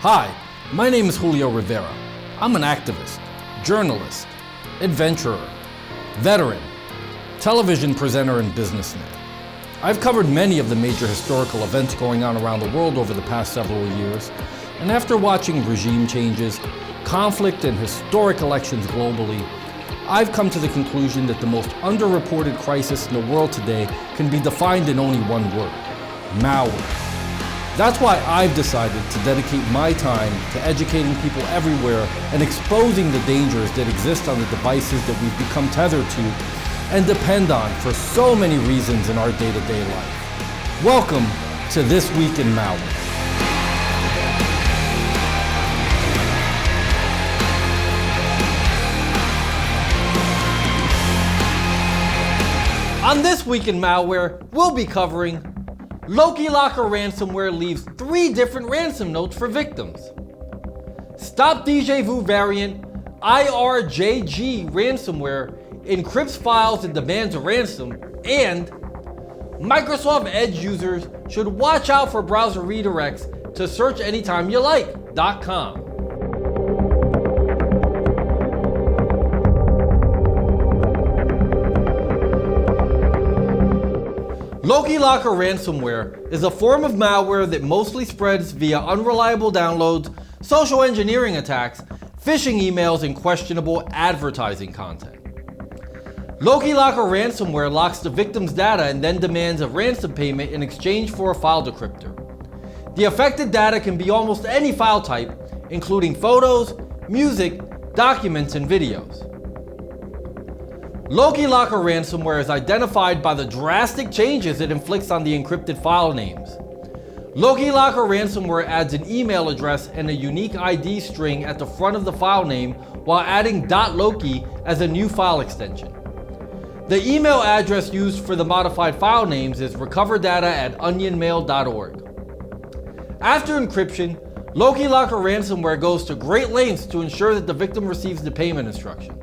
Hi, my name is Julio Rivera. I'm an activist, journalist, adventurer, veteran, television presenter, and businessman. I've covered many of the major historical events going on around the world over the past several years, and after watching regime changes, conflict, and historic elections globally, I've come to the conclusion that the most underreported crisis in the world today can be defined in only one word: malware. That's why I've decided to dedicate my time to educating people everywhere and exposing the dangers that exist on the devices that we've become tethered to and depend on for so many reasons in our day-to-day life. Welcome to This Week in Malware. On This Week in Malware, we'll be covering Loki Locker ransomware leaves 3 different ransom notes for victims. Stop Djvu variant Irjg ransomware encrypts files and demands a ransom, and Microsoft Edge users should watch out for browser redirects to searchanytimeyouLike.com. Loki Locker ransomware is a form of malware that mostly spreads via unreliable downloads, social engineering attacks, phishing emails, and questionable advertising content. Loki Locker ransomware locks the victim's data and then demands a ransom payment in exchange for a file decryptor. The affected data can be almost any file type, including photos, music, documents, and videos. Loki Locker ransomware is identified by the drastic changes it inflicts on the encrypted file names. Loki Locker ransomware adds an email address and a unique ID string at the front of the file name while adding .loki as a new file extension. The email address used for the modified file names is recoverdata@onionmail.org. After encryption, Loki Locker ransomware goes to great lengths to ensure that the victim receives the payment instructions.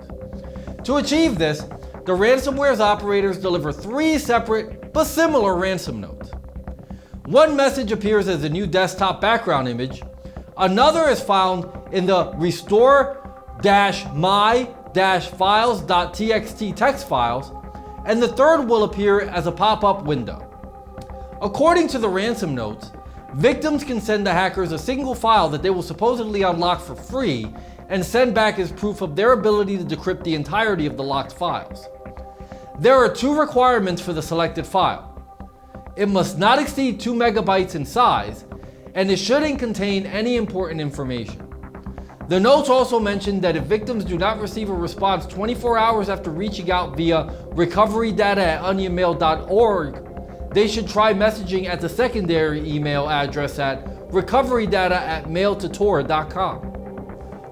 To achieve this, the ransomware's operators deliver 3 separate but similar ransom notes. One message appears as a new desktop background image, another is found in the restore-my-files.txt text files, and the third will appear as a pop-up window. According to the ransom notes, victims can send the hackers a single file that they will supposedly unlock for free and send back as proof of their ability to decrypt the entirety of the locked files. There are 2 requirements for the selected file. It must not exceed 2 megabytes in size, and it shouldn't contain any important information. The notes also mention that if victims do not receive a response 24 hours after reaching out via recoverydata@onionmail.org, they should try messaging at the secondary email address at recoverydata@mailtotor.com.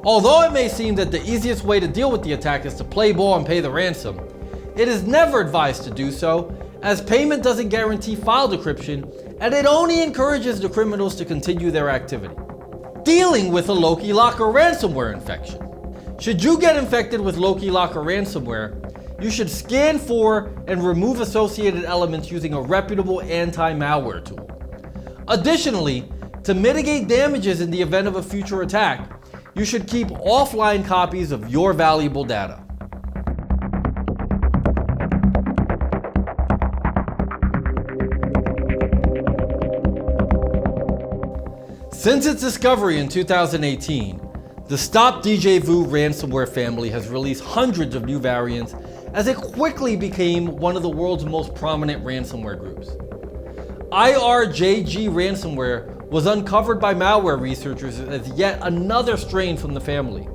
Although it may seem that the easiest way to deal with the attack is to play ball and pay the ransom, it is never advised to do so, as payment doesn't guarantee file decryption and it only encourages the criminals to continue their activity. Dealing with a Loki Locker ransomware infection. Should you get infected with Loki Locker ransomware, you should scan for and remove associated elements using a reputable anti-malware tool. Additionally, to mitigate damages in the event of a future attack, you should keep offline copies of your valuable data. Since its discovery in 2018, the Stop Djvu ransomware family has released hundreds of new variants as it quickly became one of the world's most prominent ransomware groups. Irjg ransomware was uncovered by malware researchers as yet another strain from the family.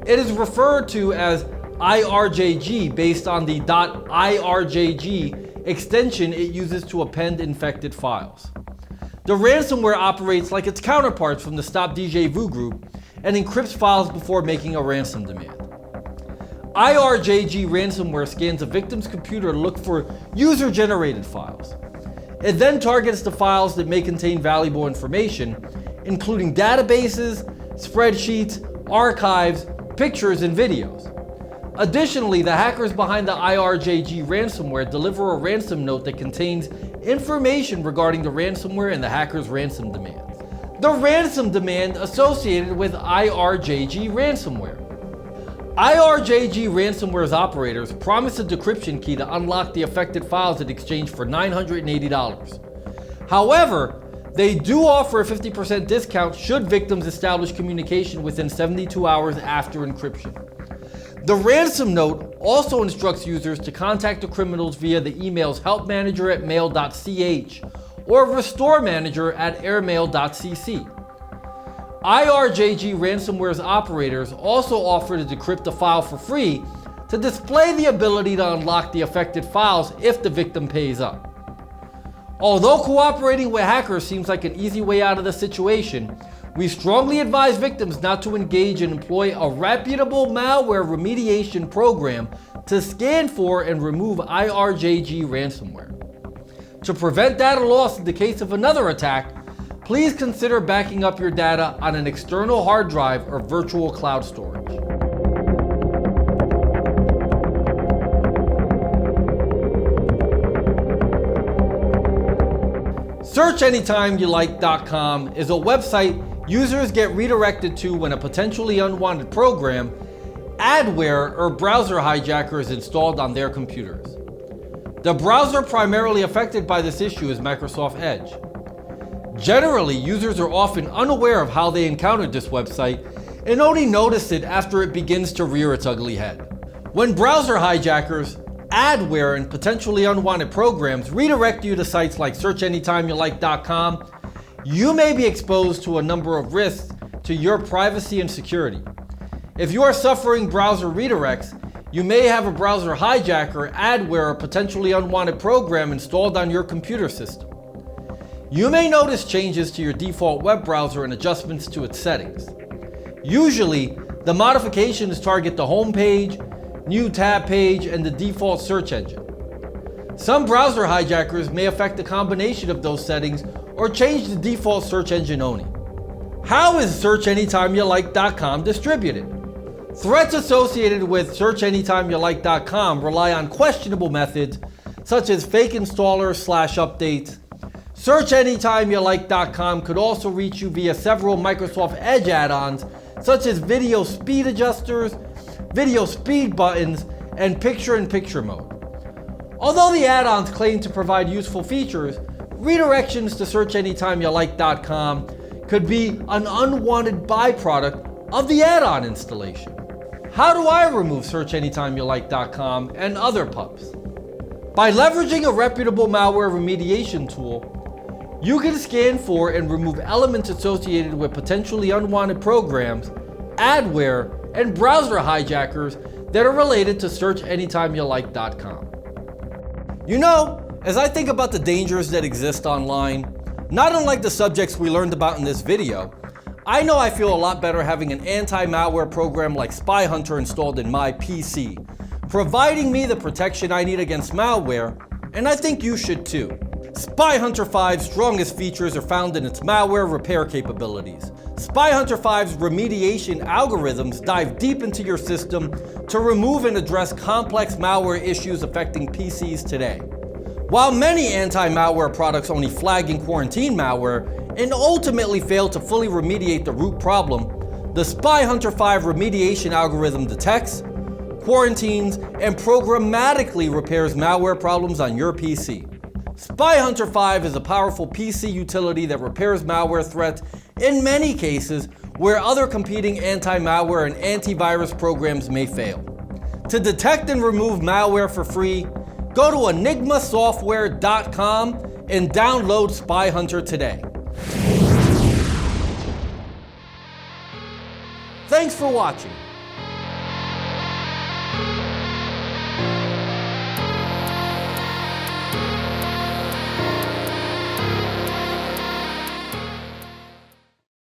It is referred to as Irjg based on the .irjg extension it uses to append infected files. The ransomware operates like its counterparts from the Stop Djvu group and encrypts files before making a ransom demand. Irjg ransomware scans a victim's computer to look for user-generated files. It then targets the files that may contain valuable information, including databases, spreadsheets, archives, pictures, and videos. Additionally, the hackers behind the Irjg ransomware deliver a ransom note that contains information regarding the ransomware and the hacker's ransom demands. The ransom demand associated with Irjg ransomware. Irjg ransomware's operators promise a decryption key to unlock the affected files in exchange for $980. However, they do offer a 50% discount should victims establish communication within 72 hours after encryption. The ransom note also instructs users to contact the criminals via the emails helpmanager@mail.ch or restoremanager@airmail.cc. Irjg ransomware's operators also offer to decrypt the file for free to display the ability to unlock the affected files if the victim pays up. Although cooperating with hackers seems like an easy way out of the situation, we strongly advise victims not to engage and employ a reputable malware remediation program to scan for and remove Irjg ransomware. To prevent data loss in the case of another attack, please consider backing up your data on an external hard drive or virtual cloud storage. SearchAnytimeYouLike.com is a website users get redirected to when a potentially unwanted program, adware, or browser hijacker is installed on their computers. The browser primarily affected by this issue is Microsoft Edge. Generally, users are often unaware of how they encountered this website and only notice it after it begins to rear its ugly head. When browser hijackers, adware, and potentially unwanted programs redirect you to sites like SearchAnytimeYouLike.com, you may be exposed to a number of risks to your privacy and security. If you are suffering browser redirects, you may have a browser hijacker, adware, or potentially unwanted program installed on your computer system. You may notice changes to your default web browser and adjustments to its settings. Usually, the modifications target the home page, new tab page, and the default search engine. Some browser hijackers may affect a combination of those settings or change the default search engine only. How is SearchAnytimeYouLike.com distributed? Threats associated with SearchAnytimeYouLike.com rely on questionable methods such as fake installers/updates. SearchAnytimeYouLike.com could also reach you via several Microsoft Edge add-ons such as video speed adjusters, video speed buttons, and picture-in-picture mode. Although the add-ons claim to provide useful features, redirections to SearchAnytimeYouLike.com could be an unwanted byproduct of the add-on installation. How do I remove SearchAnytimeYouLike.com and other pups? By leveraging a reputable malware remediation tool, you can scan for and remove elements associated with potentially unwanted programs, adware, and browser hijackers that are related to SearchAnytimeYouLike.com. You know, as I think about the dangers that exist online, not unlike the subjects we learned about in this video, I know I feel a lot better having an anti-malware program like SpyHunter installed in my PC, providing me the protection I need against malware, and I think you should too. SpyHunter 5's strongest features are found in its malware repair capabilities. SpyHunter 5's remediation algorithms dive deep into your system to remove and address complex malware issues affecting PCs today. While many anti-malware products only flag and quarantine malware and ultimately fail to fully remediate the root problem, the SpyHunter 5 remediation algorithm detects, quarantines, and programmatically repairs malware problems on your PC. SpyHunter 5 is a powerful PC utility that repairs malware threats in many cases where other competing anti-malware and antivirus programs may fail. To detect and remove malware for free, go to enigmasoftware.com and download SpyHunter today. Thanks for watching.